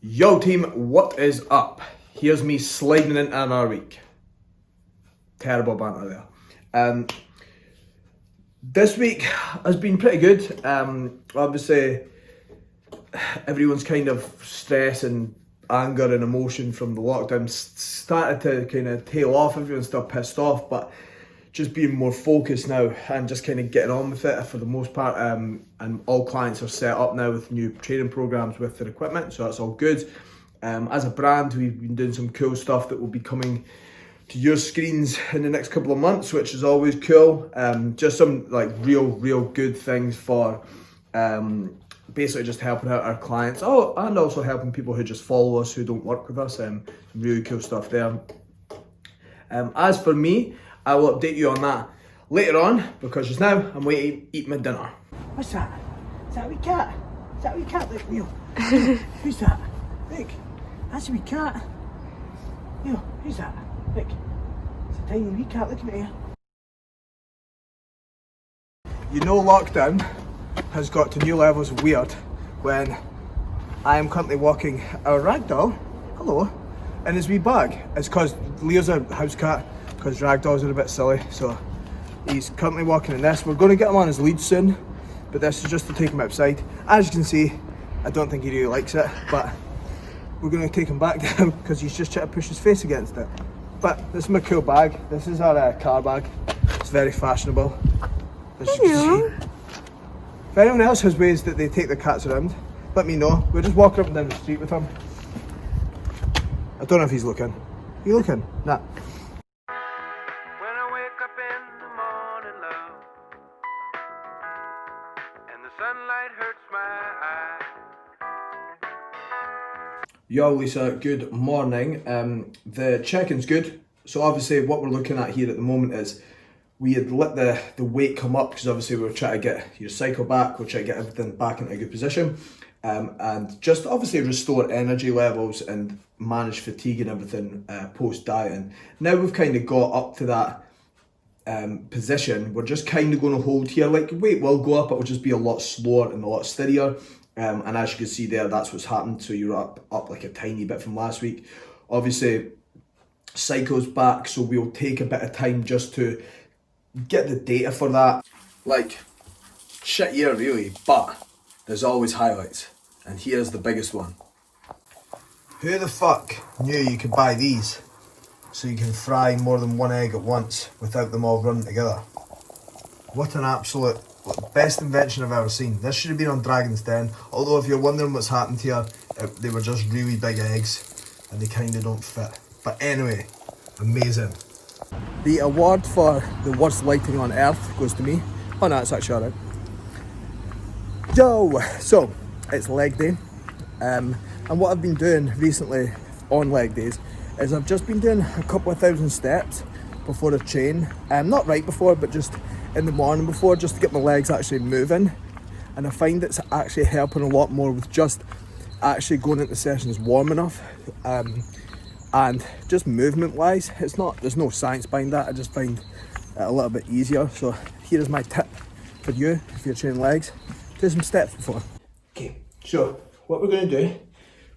Yo team, what is up? Here's me sliding into another week. Terrible banter there. This week has been pretty good. Obviously, everyone's kind of stress and anger and emotion from the lockdown started to kind of tail off. Everyone's still pissed off, but just being more focused now and just kind of getting on with it for the most part. And all clients are set up now with new training programs with their equipment, so that's all good. As a brand, we've been doing some cool stuff that will be coming to your screens in the next couple of months, which is always cool. Just some like real good things for basically just helping out our clients. Oh, and also helping people who just follow us, who don't work with us. Some really cool stuff there. As for me, I will update you on that later on, because just now I'm waiting to eat my dinner. What's that? Is that a wee cat? Is that a wee cat? Look, Neil. Who's that? Look, that's a wee cat. Neil, who's that? Look, it's a tiny wee cat looking at you. You know, lockdown has got to new levels of weird when I am currently walking our ragdoll, hello, in his wee bag. It's because Leo's a house cat, because ragdolls are a bit silly, so he's currently walking in this. We're going to get him on his lead soon, but this is just to take him outside. As you can see, I don't think he really likes it, but we're going to take him back down because he's just trying to push his face against it. But this is my cool bag. This is our car bag. It's very fashionable, as you can see. If anyone else has ways that they take their cats around, let me know. We're just walking up and down the street with him. I don't know if he's looking. Are you looking? Nah. Sunlight hurts my eye. Yo Lisa, good morning. The check-in's good. So obviously what we're looking at here at the moment is we had let the weight come up because obviously we were trying to get your cycle back, we're trying to get everything back into a good position, and just obviously restore energy levels and manage fatigue and everything post-dieting. Now we've kind of got up to that position, we're just kind of going to hold here. Like weight will go up, it will just be a lot slower and a lot steadier, and as you can see there, that's what's happened. So you're up like a tiny bit from last week. Obviously cycle's back, so we'll take a bit of time just to get the data for that. Like shit year really, but there's always highlights, and here's the biggest one. Who the fuck knew you could buy these so you can fry more than one egg at once without them all running together? What an absolute best invention I've ever seen. This should have been on Dragon's Den, although if you're wondering what's happened here, they were just really big eggs and they kind of don't fit. But anyway, amazing. The award for the worst lighting on earth goes to me. Oh no, it's actually alright. Yo, so it's leg day, and what I've been doing recently on leg days is I've just been doing a couple of thousand steps before I train. Not right before, but just in the morning before, just to get my legs actually moving. And I find it's actually helping a lot more with just actually going into sessions warm enough. And just movement wise, there's no science behind that. I just find it a little bit easier. So here's my tip for you if you're training legs. Do some steps before. Okay, so what we're going to do,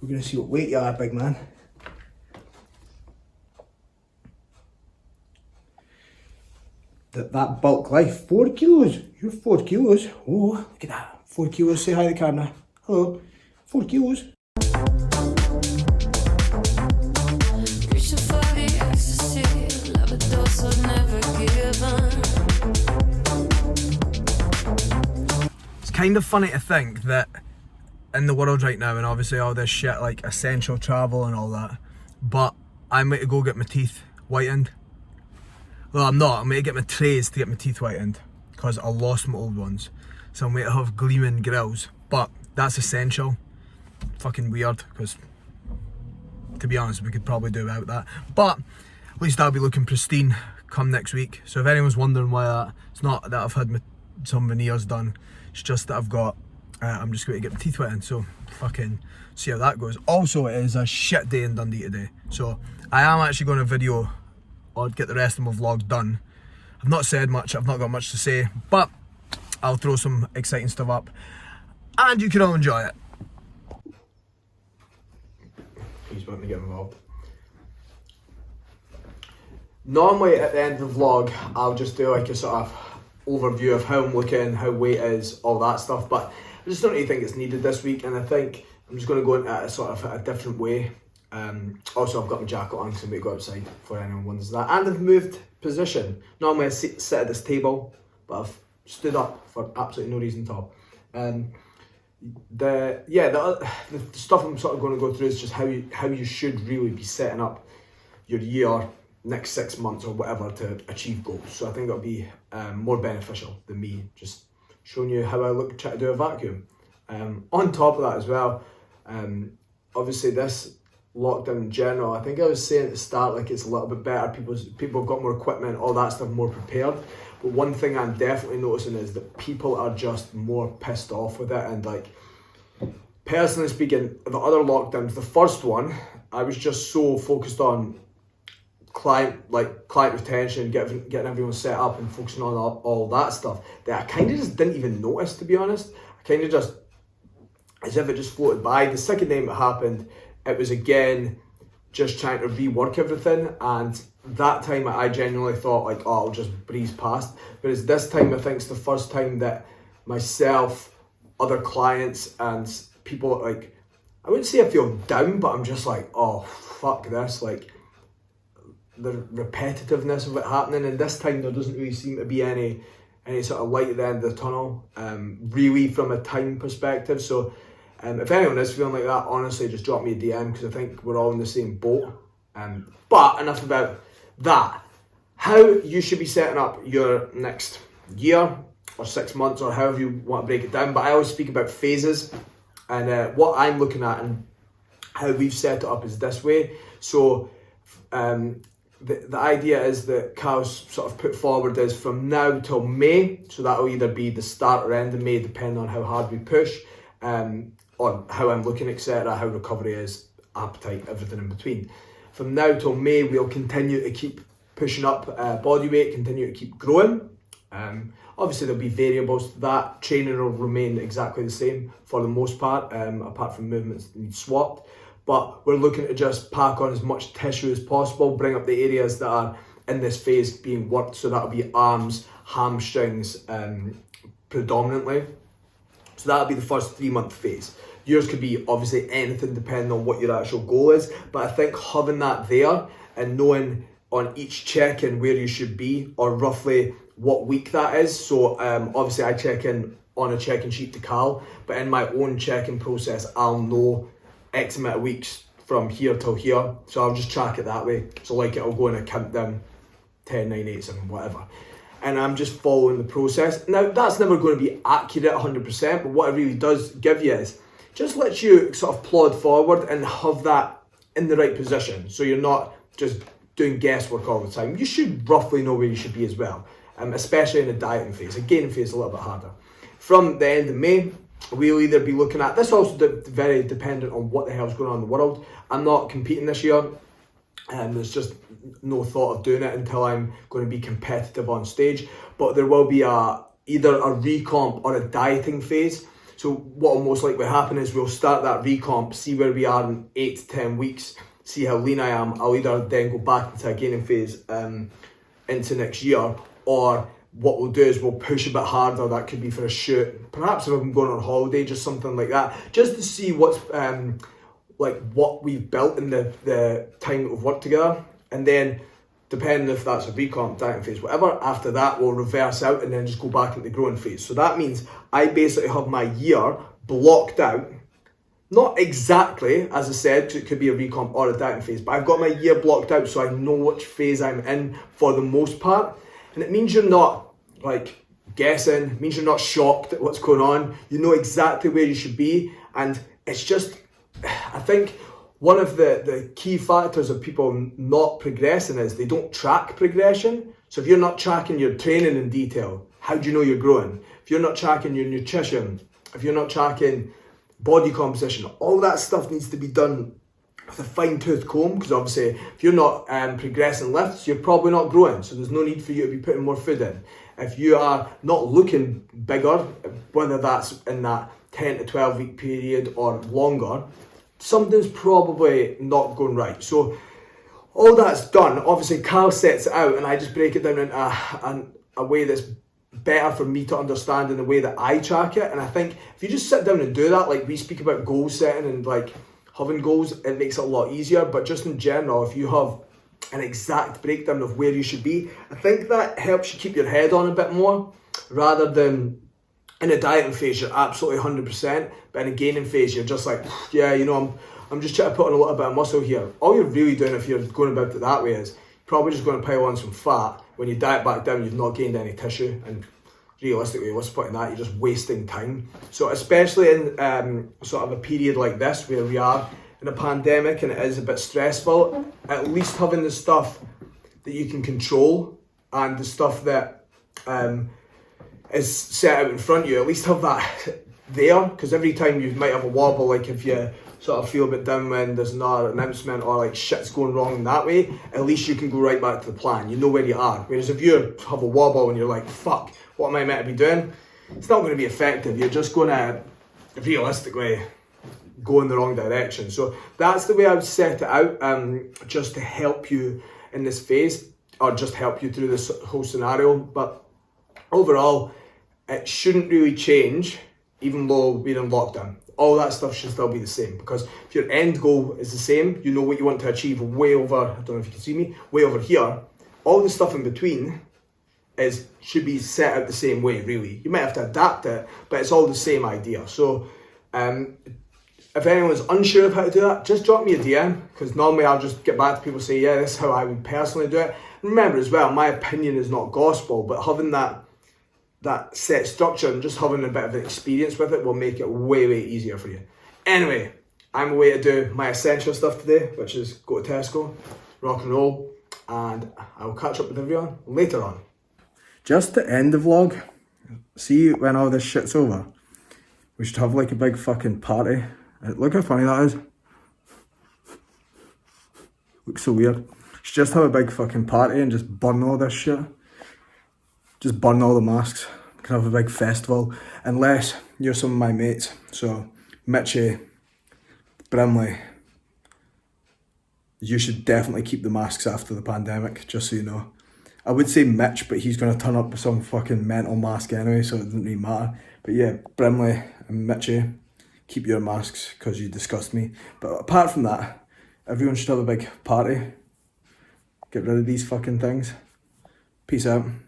we're going to see what weight you are, big man. That bulk life, 4 kilos. You're 4 kilos. Oh, look at that. 4 kilos. Say hi to the camera. Hello. 4 kilos. It's kind of funny to think that in the world right now, and obviously all this shit like essential travel and all that, but I'm going to go get my teeth whitened. Well, I'm not. I'm going to get my trays to get my teeth whitened because I lost my old ones. So I'm going to have gleaming grills. But that's essential. Fucking weird, because to be honest, we could probably do without that. But at least I'll be looking pristine come next week. So if anyone's wondering why that, it's not that I've had some veneers done. It's just that I'm just going to get my teeth whitened. So fucking see how that goes. Also, it is a shit day in Dundee today. So I am actually going to video or get the rest of my vlogs done. I've not said much, I've not got much to say, but I'll throw some exciting stuff up and you can all enjoy it. he's wanting to get involved. Normally at the end of the vlog, I'll just do like a sort of overview of how I'm looking, how weight is, all that stuff, but I just don't really think it's needed this week, and I think I'm just going to go into it a sort of a different way. Also, I've got my jacket on because I'm going to go outside for anyone wonders that, and I've moved position. Normally I sit at this table, but I've stood up for absolutely no reason at all. The stuff I'm sort of going to go through is just how you should really be setting up your year, next 6 months or whatever, to achieve goals. So I think that'll be more beneficial than me just showing you how I look try to do a vacuum. On top of that as well, obviously this lockdown in general, I think I was saying at the start, like, it's a little bit better, people have got more equipment, all that stuff, more prepared. But one thing I'm definitely noticing is that people are just more pissed off with it. And like, personally speaking, the other lockdowns, the first one, I was just so focused on client retention, getting everyone set up and focusing on all that stuff, that I kind of just didn't even notice, to be honest. I kind of just, as if it just floated by. The second time it happened, it was again just trying to rework everything, and that time I genuinely thought like, oh, I'll just breeze past. Whereas this time I think it's the first time that myself, other clients and people, like, I wouldn't say I feel down, but I'm just like, oh fuck this, like the repetitiveness of it happening, and this time there doesn't really seem to be any sort of light at the end of the tunnel, really, from a time perspective. So if anyone is feeling like that, honestly, just drop me a DM, because I think we're all in the same boat. But enough about that. How you should be setting up your next year or 6 months, or however you want to break it down. But I always speak about phases, and what I'm looking at and how we've set it up is this way. So the idea is that Cal's sort of put forward is from now till May, so that'll either be the start or end of May, depending on how hard we push, or how I'm looking, etc., how recovery is, appetite, everything in between. From now till May, we'll continue to keep pushing up body weight, continue to keep growing. Obviously, there'll be variables to that. Training will remain exactly the same for the most part, apart from movements that need swapped. But we're looking to just pack on as much tissue as possible, bring up the areas that are in this phase being worked. So that'll be arms, hamstrings, predominantly. So that'll be the first 3 month phase. Yours could be obviously anything depending on what your actual goal is, but I think having that there and knowing on each check-in where you should be, or roughly what week that is. So obviously I check in on a check-in sheet to Cal, but in my own check-in process, I'll know X amount of weeks from here till here, so I'll just track it that way. So like, it'll go in a countdown, 10, 9, 8, 7, whatever. And I'm just following the process. Now, that's never going to be accurate 100%, but what it really does give you is, just lets you sort of plod forward and have that in the right position. So you're not just doing guesswork all the time. You should roughly know where you should be as well, especially in the dieting phase. A gaining phase is a little bit harder. From the end of May, we'll either be looking at, this also very dependent on what the hell's going on in the world. I'm not competing this year, and there's just no thought of doing it until I'm going to be competitive on stage. But there will be either a recomp or a dieting phase. So what will most likely happen is we'll start that recomp, see where we are in 8 to 10 weeks, see how lean I am. I'll either then go back into a gaining phase into next year, or what we'll do is we'll push a bit harder. That could be for a shoot, perhaps if I'm going on holiday, just something like that, just to see what's like what we've built in the time that we've worked together. And then depending if that's a recomp, dieting phase, whatever, after that we'll reverse out and then just go back into the growing phase. So that means I basically have my year blocked out, not exactly, as I said, because it could be a recomp or a dieting phase, but I've got my year blocked out so I know which phase I'm in for the most part. And it means you're not like guessing, it means you're not shocked at what's going on. You know exactly where you should be, and it's just, I think one of the key factors of people not progressing is they don't track progression. So if you're not tracking your training in detail, how do you know you're growing? If you're not tracking your nutrition, if you're not tracking body composition, all that stuff needs to be done with a fine-tooth comb, because obviously if you're not progressing lifts, you're probably not growing, so there's no need for you to be putting more food in. If you are not looking bigger, whether that's in that 10 to 12 week period or longer, something's probably not going right. So all that's done, obviously Carl sets it out and I just break it down into a way that's better for me to understand in the way that I track it. And I think if you just sit down and do that, like we speak about goal setting and like having goals, it makes it a lot easier. But just in general, if you have an exact breakdown of where you should be, I think that helps you keep your head on a bit more, rather than in a dieting phase you're absolutely 100%, but in a gaining phase you're just like, yeah, you know, I'm just trying to put on a little bit of muscle here. All you're really doing if you're going about it that way is probably just going to pile on some fat. When you diet back down, you've not gained any tissue, and realistically, what's the point in that? You're just wasting time. So especially in sort of a period like this where we are in a pandemic and it is a bit stressful, at least having the stuff that you can control and the stuff that is set out in front of you, at least have that there, because every time you might have a wobble, like if you sort of feel a bit down when there's another announcement or like shit's going wrong in that way, at least you can go right back to the plan. You know where you are. Whereas if you have a wobble and you're like, fuck, what am I meant to be doing? It's not going to be effective. You're just going to realistically go in the wrong direction. So that's the way I would set it out, just to help you in this phase, or just help you through this whole scenario. But overall, it shouldn't really change, even though we're in lockdown. All that stuff should still be the same, because if your end goal is the same, you know what you want to achieve way over, I don't know if you can see me, way over here, all the stuff in between should be set out the same way, really. You might have to adapt it, but it's all the same idea. So if anyone's unsure of how to do that, just drop me a DM, because normally I'll just get back to people and say, yeah, this is how I would personally do it. And remember as well, my opinion is not gospel, but having that set structure and just having a bit of an experience with it will make it way, way easier for you. Anyway, I'm away to do my essential stuff today, which is go to Tesco, rock and roll, and I will catch up with everyone later on. Just to end the vlog, see when all this shit's over, we should have like a big fucking party. Look how funny that is. Looks so weird. Should just have a big fucking party and just burn all this shit. Just burn all the masks. We can have a big festival. Unless you're some of my mates. So, Mitchie, Brimley, you should definitely keep the masks after the pandemic, just so you know. I would say Mitch, but he's going to turn up with some fucking mental mask anyway, so it doesn't really matter. But yeah, Brimley and Mitchie, keep your masks, because you disgust me. But apart from that, everyone should have a big party. Get rid of these fucking things. Peace out.